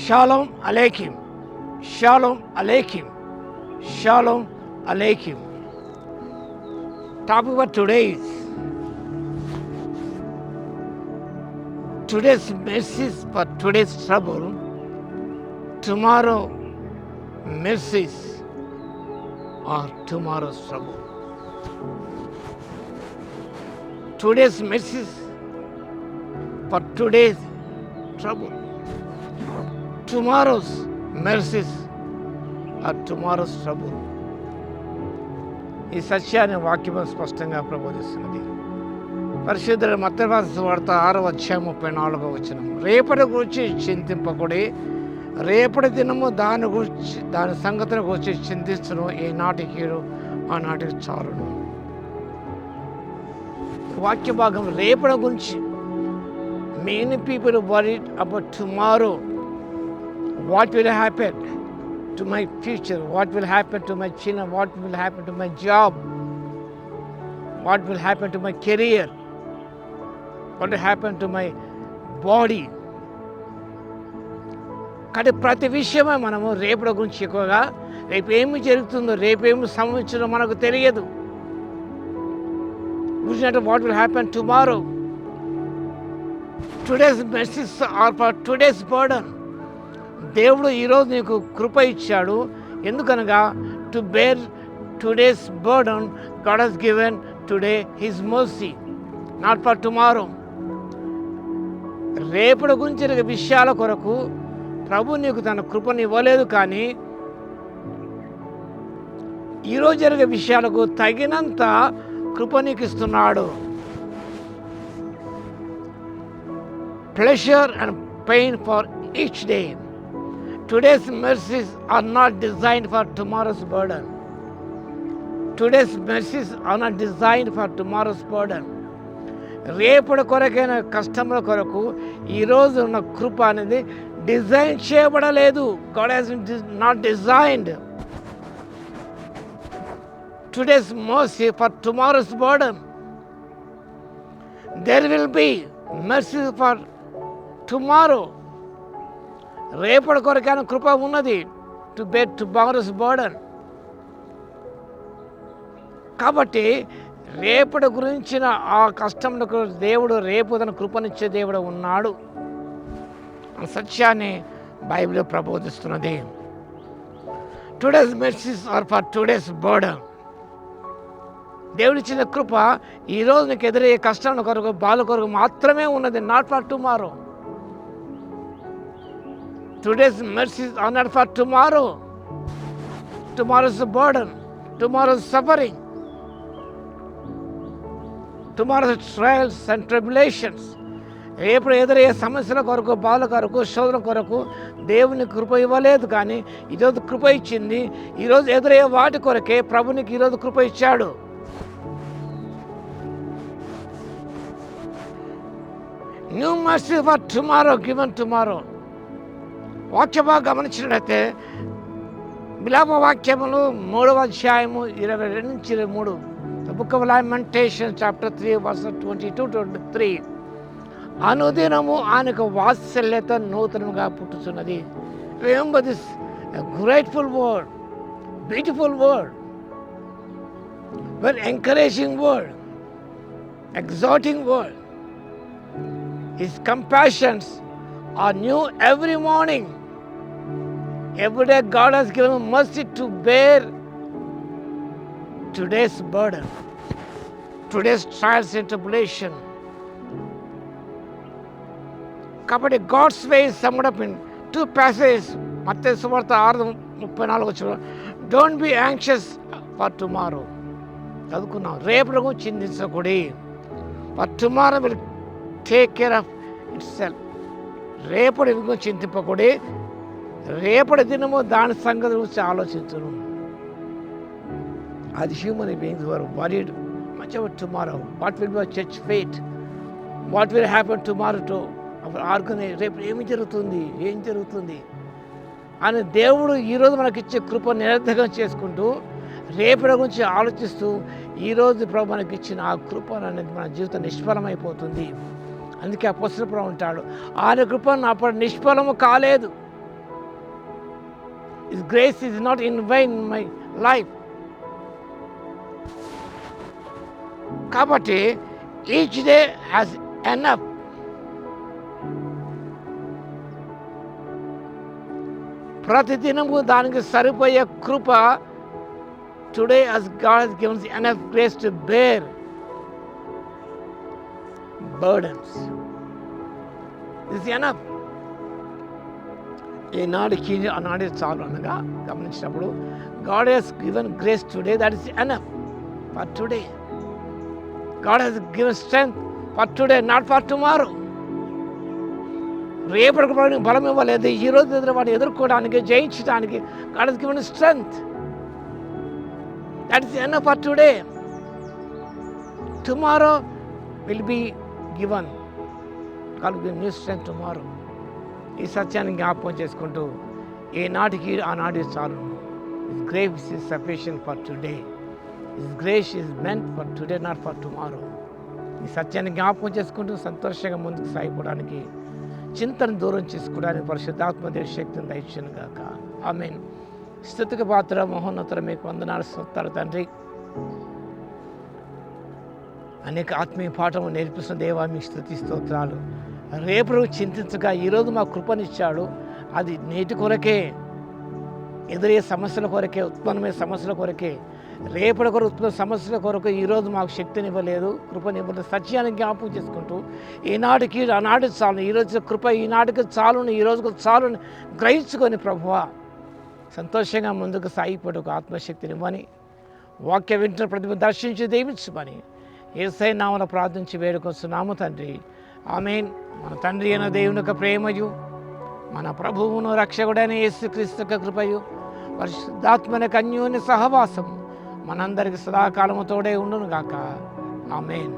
Shalom Aleichem. Shalom Aleichem. Shalom Aleichem. Topic for today is today's mercies for today's trouble, tomorrow mercies or tomorrow's trouble. Today's mercies for today's trouble, tomorrow's mercies or tomorrow's trouble. ఈ సత్యాన్ని వాక్యం స్పష్టంగా ప్రబోధిస్తున్నది. పరిశుద్ధుల మత్తయి సువార్త 6వ అధ్యాయం 34వ వచనం. రేపటి గురించి చింతింపకుడి, రేపటి దినము దాని సంగతిని గురించి చింతించును. ఈనాటి కీడు ఆనాటికి చాలును. వాక్య భాగం రేపటి గురించి. Many people are worried about tomorrow. What will happen to my future? What will happen to my children? What will happen to my job? What will happen to my career? What will happen to my body? కానీ ప్రతి విషయమే మనము రేపటి గురించి ఎక్కువగా రేపు ఏమి జరుగుతుందో, రేపు ఏమి సంభవించిందో మనకు తెలియదు. What will happen tomorrow? Today's message are for today's burden. దేవుడు ఈరోజు నీకు కృప ఇచ్చాడు. ఎందుకనగా to bear today's burden God has given today his mercy, not for tomorrow. రేపటి గురించి విషయాల కొరకు ప్రభు నీకు తన కృపను ఇవ్వలేదు, కానీ ఈరోజు జరిగే విషయాలకు తగినంత కృప నీకు ఇస్తున్నాడు. Pleasure and pain for each day. Today's mercies are not designed for tomorrow's burden. Today's mercies are not designed for tomorrow's burden. రేపటి కొరకైన కష్టముల కొరకు ఈరోజు ఉన్న కృప అనేది డిజైన్ చేయబడలేదు. God has not designed today's mercy for tomorrow's burden. There will be mercy for tomorrow. రేపటి కొరకైన కృప ఉన్నది టు బేర్ టుమారోస్ బర్డన్. కాబట్టి రేపటి గురించిన ఆ కష్టంలో దేవుడు రేపు తన కృపనిచ్చే దేవుడు ఉన్నాడు. ఆ సత్యాన్ని బైబిల్ ప్రబోధిస్తున్నది. Today's mercies are for today's burden. దేవుడిచ్చిన కృప ఈరోజు నీకు ఎదురయ్యే కష్టం కొరకు, బాధ కొరకు మాత్రమే ఉన్నది, not for tomorrow. Today's mercies are not for tomorrow. Tomorrow's burden, tomorrow's suffering, tomorrow's trials and tribulations. రేపు ఎదురయ్యే సమస్యల కొరకు, బాధల కొరకు, శోధన కొరకు దేవుని కృప ఇవ్వలేదు, కానీ ఈరోజు కృప ఇచ్చింది. ఈరోజు ఎదురయ్యే వాటి కొరకే ప్రభునికి ఈరోజు కృప ఇచ్చాడు. New mercy for tomorrow given tomorrow. వాక్యమా గమనించినట్లయితే విలాప వాక్యములు 3వ అధ్యాయము 22-23. The book of Lamentation chapter 3 verses 22-23. అనుదినము ఆయనకు వాత్సల్యత నూతనముగా పుట్టుచున్నది. Remember this grateful word, beautiful word, very encouraging word, exhorting word. His compassions are new every morning. Every day God has given mercy to bear today's burden, today's trials and tribulation. కాబట్టి God's way is summed up in 2 passages. మత్తయి సువార్త 6:34. Don't be anxious for tomorrow. చదువుకున్నాం. రేపటి చింతించకూడి, for tomorrow will take care of itself. రేపటి గురించి చింతింపకూడి, రేపటి దినము దాని సంగతి గురించి ఆలోచించను. అది human beings were worried much about tomorrow. What will be church fate, what will happen tomorrow to our organise. రేపు ఏం జరుగుతుంది అని దేవుడు ఈరోజు మనకిచ్చే కృప నిరర్ధకం చేసుకుంటూ, రేపటి గురించి ఆలోచిస్తూ, ఈరోజు ప్రభు మనకి ఇచ్చిన ఆ కృప అనేది మన జీవితం నిష్ఫలమైపోతుంది. అందుకే అపొస్తలుడు ఉంటాడు, ఆయన కృప అప్పుడు నిష్ఫలము కాలేదు. His grace is not in vain in my life. కాబట్టి ఈచ్ డే హ్యాస్ ఎనఫ్. ప్రతిదినము దానికి సరిపోయే కృప today as God has given us enough grace to bear burdens. This is enough. ఈనాడికి ఆనాడే చాలు అనగా గమనించినప్పుడు God has given grace today, that is enough for today. God has given strength for today, not for tomorrow. రేపటికి బలం ఇవ్వలేదు, ఈరోజు వాడిని ఎదుర్కోవడానికి, జయించడానికి God has given strength. That is enough for today. Tomorrow will be given. God will give new strength tomorrow. ఈ సత్యాన్ని జ్ఞాపకం చేసుకుంటూ ఈనాటికి ఆనాటి చాలు. His grace is sufficient for today. His grace is meant for today, not for tomorrow. ఈ సత్యాన్ని జ్ఞాపకం చేసుకుంటూ సంతోషంగా ముందుకు సాగిపోవడానికి, చింతను దూరం చేసుకోవడానికి పరిశుద్ధాత్మ దేవుని శక్తిని దయచేయును గాక. ఆమేన్. స్తుతికి పాత్ర మహోన్నతుల మీకు వందనాలు స్తుతులు తండ్రి. అనేక ఆత్మీయ పాఠము నేర్పిస్తున్న దేవా మీకు స్తుతి స్తోత్రాలు. రేపు చింతించగా ఈరోజు మా కృపనిచ్చాడు. అది నేటి కొరకే, ఎదురయ్యే సమస్యల కొరకే, ఉత్పన్నమయ్యే సమస్యల కొరకే, రేపటి కొరకు ఉత్పన్న సమస్యల కొరకు ఈరోజు మాకు శక్తినివ్వలేదు, కృపనివ్వలేదు. సత్యాన్ని జ్ఞాపకం చేసుకుంటూ ఈనాటికి ఆనాటికి చాలు, ఈరోజు కృప ఈనాటికి చాలును, ఈరోజుకు చాలును గ్రహించుకొని ప్రభువా సంతోషంగా ముందుకు సాగిపోటకు ఆత్మశక్తినివ్వని, వాక్య వింటున్న ప్రతిభ దర్శించి దీవించమని యేసయ్య నామమున ప్రార్థించి వేడుకొస్తున్నాము తండ్రి. ఆమేన్. మన తండ్రి అయిన దేవుని యొక్క ప్రేమయు, మన ప్రభువును రక్షకుడైన యేసుక్రీస్తు యొక్క కృపయు, పరిశుద్ధాత్మ అన్యోన్య సహవాసము మనందరికి సదాకాలము తోడే ఉండును గాక. ఆమేన్.